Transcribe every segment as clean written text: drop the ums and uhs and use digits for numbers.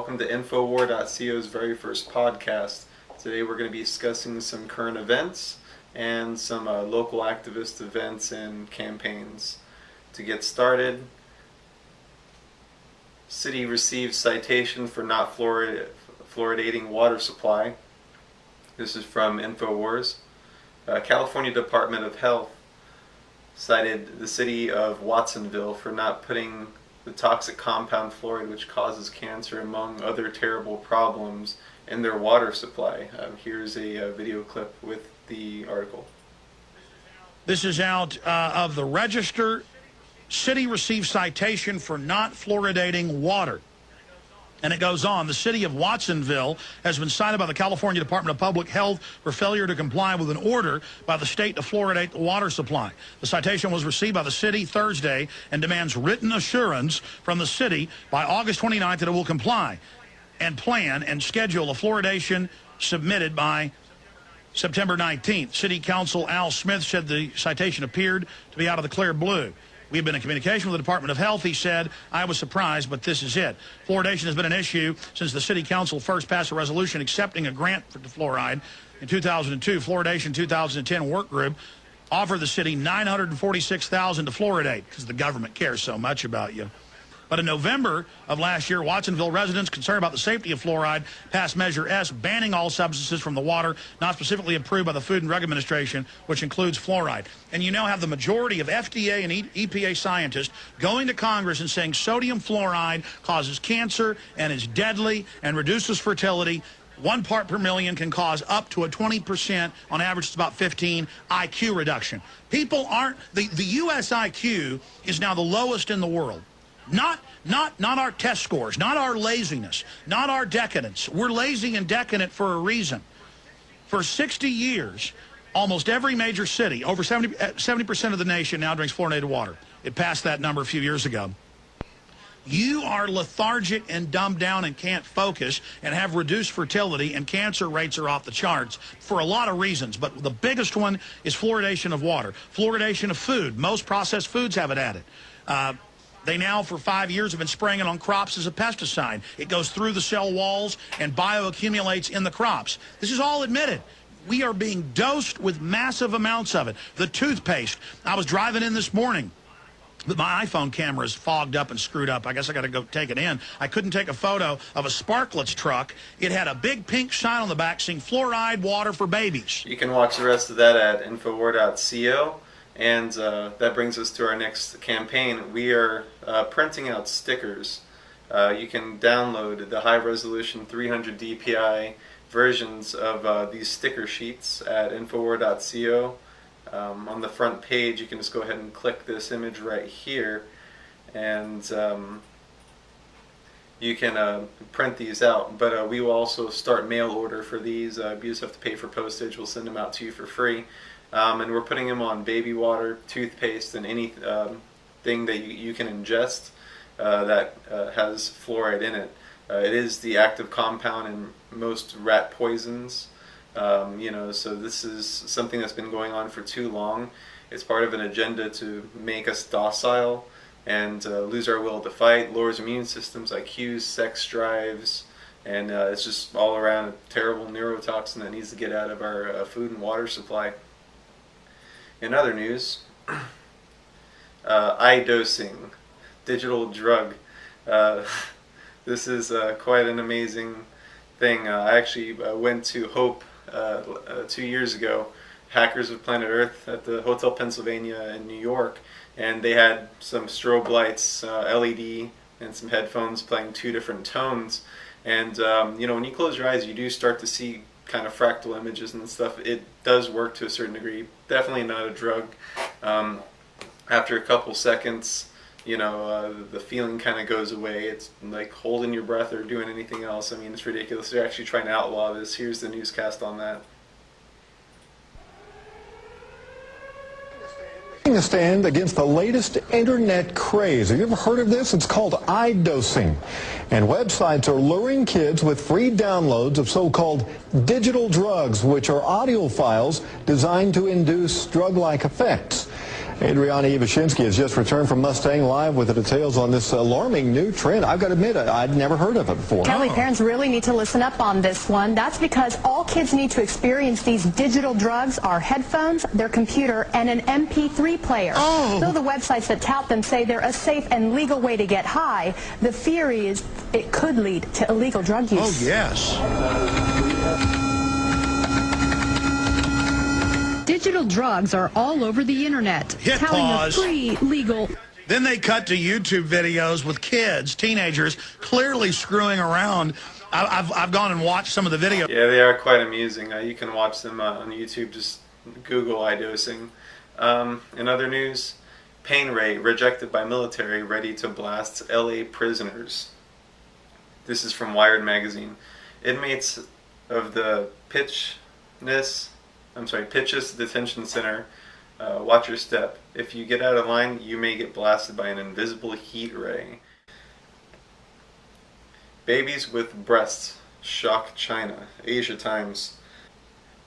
welcome to Infowar.co's very first podcast. Today we're going to be discussing some current events and some local activist events and campaigns. To get started, city receives citation for not fluoridating water supply. This is from Infowars. California Department of Health cited the city of Watsonville for not putting the toxic compound fluoride, which causes cancer among other terrible problems, in their water supply. Here's a video clip with the article. This is out of the Register. City receives citation for not fluoridating water. And it goes on. The city of Watsonville has been cited by the California Department of Public Health for failure to comply with an order by the state to fluoridate the water supply. The citation was received by the city Thursday and demands written assurance from the city by August 29th that it will comply and plan and schedule a fluoridation submitted by September 19th. City Council Al Smith said the citation appeared to be out of the clear blue. We've been in communication with the Department of Health, he said. I was surprised, but this is it. Fluoridation has been an issue since the City Council first passed a resolution accepting a grant for fluoride in 2002. Fluoridation 2010 work group offered the city $946,000 to fluoridate because the government cares so much about you. But in November of last year, Watsonville residents concerned about the safety of fluoride passed Measure S, banning all substances from the water not specifically approved by the Food and Drug Administration, which includes fluoride. And you now have the majority of FDA and EPA scientists going to Congress and saying sodium fluoride causes cancer and is deadly and reduces fertility. 1 part per million can cause up to a 20%, on average it's about 15, IQ reduction. People aren't, the U.S. IQ is now the lowest in the world. Not our test scores, not our laziness, not our decadence. We're lazy and decadent for a reason. For 60 years, almost every major city, over 70% of the nation now drinks fluoridated water. It passed that number a few years ago. You are lethargic and dumbed down and can't focus and have reduced fertility, and cancer rates are off the charts for a lot of reasons. But the biggest one is fluoridation of water, fluoridation of food. Most processed foods have it added. They now, for 5 years, have been spraying it on crops as a pesticide. It goes through the cell walls and bioaccumulates in the crops. This is all admitted. We are being dosed with massive amounts of it. The toothpaste. I was driving in this morning, but my iPhone camera is fogged up and screwed up. I guess I got to go take it in. I couldn't take a photo of a Sparklets truck. It had a big pink sign on the back saying fluoride water for babies. You can watch the rest of that at Infowar.co. And that brings us to our next campaign. We are printing out stickers. You can download the high-resolution 300 dpi versions of these sticker sheets at Infowar.co. On the front page, you can just go ahead and click this image right here, and you can print these out. But we will also start mail order for these. You just have to pay for postage. We'll send them out to you for free. And we're putting them on baby water, toothpaste, and any thing that you can ingest that has fluoride in it. It is the active compound in most rat poisons. So this is something that's been going on for too long. It's part of an agenda to make us docile and lose our will to fight, lowers immune systems, IQs, sex drives, and it's just all around a terrible neurotoxin that needs to get out of our food and water supply. In other news, Idosing, digital drug. This is quite an amazing thing. I actually went to Hope 2 years ago, Hackers of Planet Earth, at the Hotel Pennsylvania in New York, and they had some strobe lights, LED, and some headphones playing 2 different tones. And when you close your eyes, you do start to see kind of fractal images and stuff. It does work to a certain degree. Definitely not a drug. After a couple seconds, the feeling kind of goes away. It's like holding your breath or doing anything else. I mean, it's ridiculous. They're actually trying to outlaw this. Here's the newscast on that. A stand against the latest internet craze. Have you ever heard of this? It's called Idosing. And websites are luring kids with free downloads of so-called digital drugs, which are audio files designed to induce drug-like effects. Adriana Ivashinsky has just returned from Mustang Live with the details on this alarming new trend. I've got to admit, I'd never heard of it before. Kelly, parents really need to listen up on this one. That's because all kids need to experience these digital drugs are headphones, their computer, and an MP3 player. Though the websites that tout them say they're a safe and legal way to get high, the theory is it could lead to illegal drug use. Oh, yes. Digital drugs are all over the internet, Hit touting pause. a free, legal... Then they cut to YouTube videos with kids, teenagers, clearly screwing around. I've gone and watched some of the videos. Yeah, they are quite amusing. You can watch them on YouTube. Just Google Idosing. In other news, pain rate rejected by military ready to blast LA prisoners. This is from Wired magazine. Inmates of the Pitchess Detention Center, watch your step. If you get out of line, you may get blasted by an invisible heat ray. Babies with breasts shock China. Asia Times.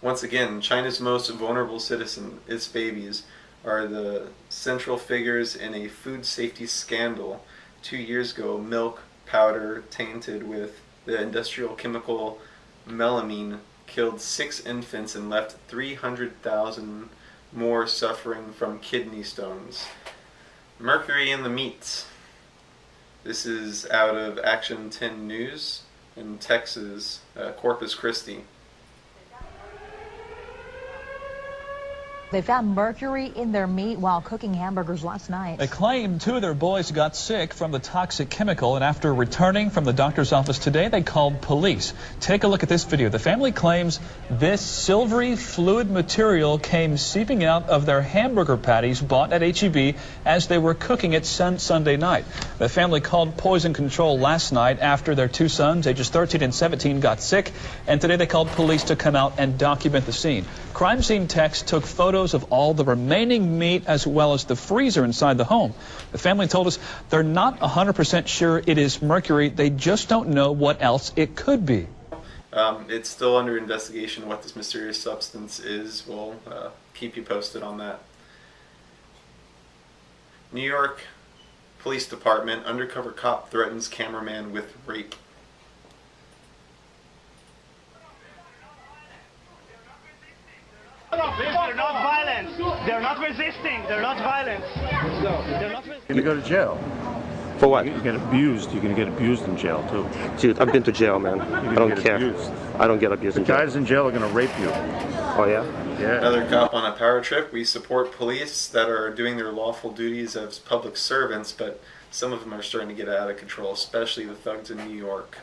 Once again, China's most vulnerable citizen, its babies, are the central figures in a food safety scandal. 2 years ago, milk powder tainted with the industrial chemical melamine killed 6 infants and left 300,000 more suffering from kidney stones. Mercury in the Meat. This is out of Action 10 News in Texas, Corpus Christi. They found mercury in their meat while cooking hamburgers last night. They claim 2 of their boys got sick from the toxic chemical, and after returning from the doctor's office today, they called police. Take a look at this video. The family claims this silvery fluid material came seeping out of their hamburger patties bought at H-E-B as they were cooking it Sunday night. The family called poison control last night after their 2 sons, ages 13 and 17, got sick, and today they called police to come out and document the scene. Crime scene techs took photos of all the remaining meat as well as the freezer inside the home. The family told us they're not 100% sure it is mercury. They just don't know what else it could be. It's still under investigation what this mysterious substance is. We'll keep you posted on that. New York Police Department, undercover cop threatens cameraman with rape. They're not violent. They're not resisting. They're not violent. They're not resisting. You're gonna go to jail. For what? You get abused. You're gonna get abused in jail too. Dude, I've been to jail, man. I don't care. Abused. I don't get abused The in jail. guys in jail are gonna rape you. Oh yeah? Yeah. Another cop on a power trip. We support police that are doing their lawful duties as public servants, but some of them are starting to get out of control, especially the thugs in New York.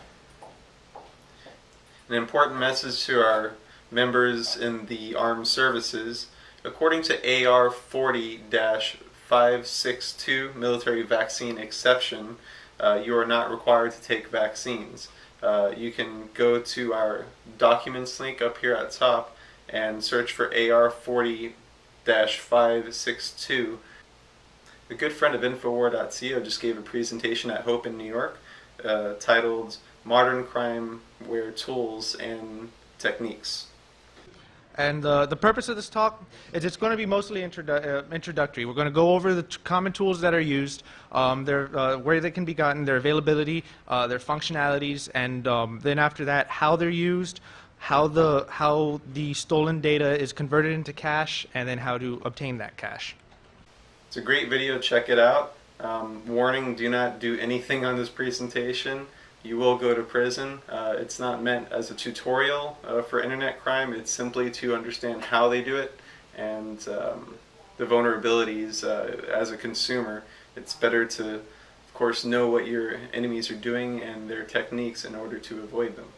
An important message to our members in the armed services. According to AR 40-562 military vaccine exception, you are not required to take vaccines. You can go to our documents link up here at top and search for AR 40-562. A good friend of Infowar.co just gave a presentation at Hope in New York titled Modern CrimeWare Tools and Techniques. And the purpose of this talk is it's going to be mostly introductory. We're going to go over the common tools that are used, where they can be gotten, their availability, their functionalities, and then after that, how they're used, how the stolen data is converted into cash, and then how to obtain that cash. It's a great video. Check it out. Warning: do not do anything on this presentation. You will go to prison. It's not meant as a tutorial for internet crime. It's simply to understand how they do it and the vulnerabilities as a consumer. It's better to, of course, know what your enemies are doing and their techniques in order to avoid them.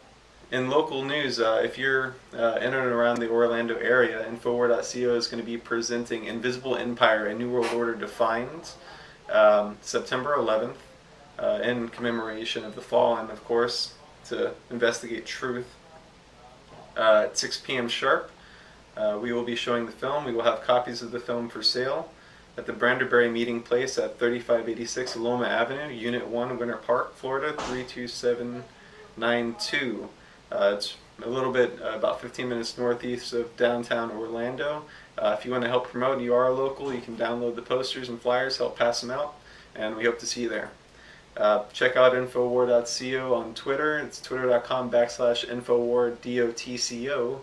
In local news, if you're in and around the Orlando area, Infowar.co is going to be presenting Invisible Empire, A New World Order Defined, September 11th. In commemoration of the fall and, of course, to investigate truth. At 6 p.m. sharp, we will be showing the film. We will have copies of the film for sale at the Branderberry Meeting Place at 3586 Loma Avenue, Unit 1, Winter Park, Florida, 32792. It's a little bit, about 15 minutes northeast of downtown Orlando, If you want to help promote and you are local, you can download the posters and flyers, help pass them out, and we hope to see you there. Check out Infowar.co on Twitter. It's twitter.com/Infowar.dotco.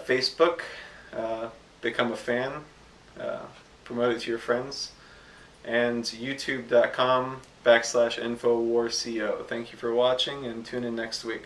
Facebook, become a fan, promote it to your friends, and youtube.com/InfoWarCO. Thank you for watching, and tune in next week.